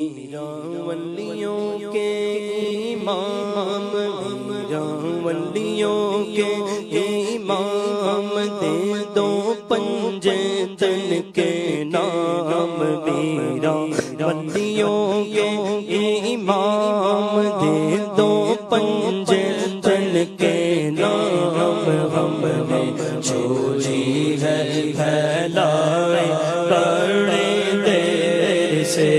میرا ولیوں کے امام، میرا ولیوں کے امام، دے دو پنجے تن کے نام، میرا ولیوں کے امام، دے دو پنجے تن کے نام، ہم نے چوری ہے پھیلائے بڑے دیر سے،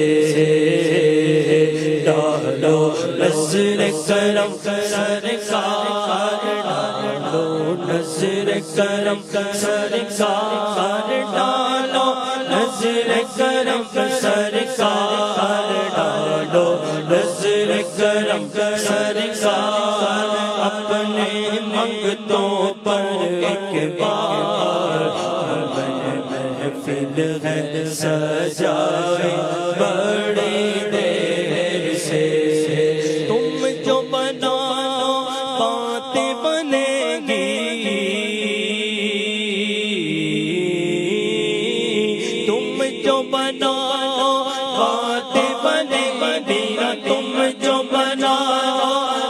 ڈالو نظر کرم سرکار، ڈالو نظر کرم سرکار، ڈالو نظر کرم سرکار، ڈالو نظر کرم سرکار، اپنے منگتوں پر ایک بار محفل ہے سجائے بڑی دیر سے، تم جو بناؤ باتیں بنے گی، تم جو بناؤ باتیں بنے گی، تم جو بناؤ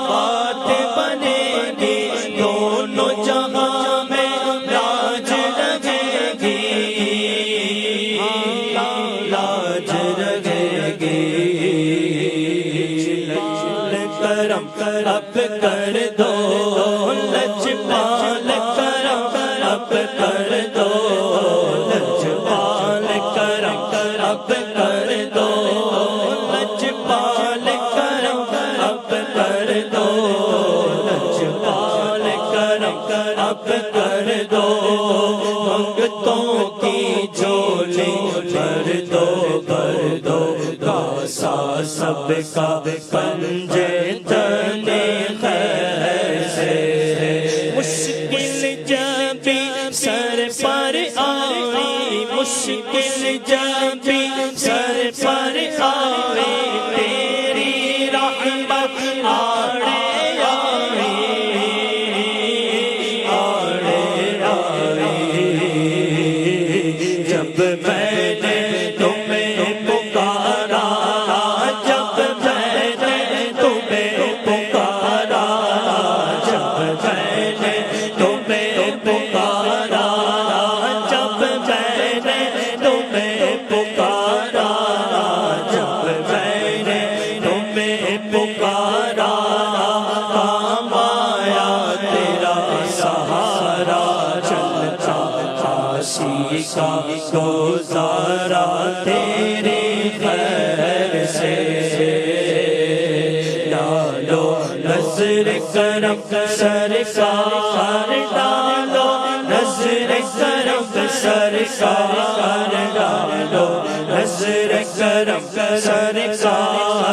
باتیں بنے گی، دونوں جہاں میں راج رہے گی، لاج رہے گی، کرم اب کر دو لجپال، کرم اب کر دو لجپال، کرم اب کر دو لجپال، کرم اب کر دو لجپال، کرم اب کر دو، منگتوں کی جھولی بھر دو بھر دو، کاسا سب کا پنجے تنے خیر سے، مشکل جب بھی سر پر آئی، مشکل جب بھی سر پر آئی، تیری رحمت آڑے آئی، آڑے آئی، جب میں نے تمہیں پکارا، جب میں نے تمہیں پکارا، جب میں نے تمہیں پکارا، جب میں نے تمہیں پکارا، جب میں نے تمہیں پکارا، کام آیا تیرا سہارا، چلتا کاشی کا گزارا تیری خیر سے، ڈالو نظر کرم سرکار، ڈالو نظر کرم سرکار، ڈالو نظر کرم سرکار،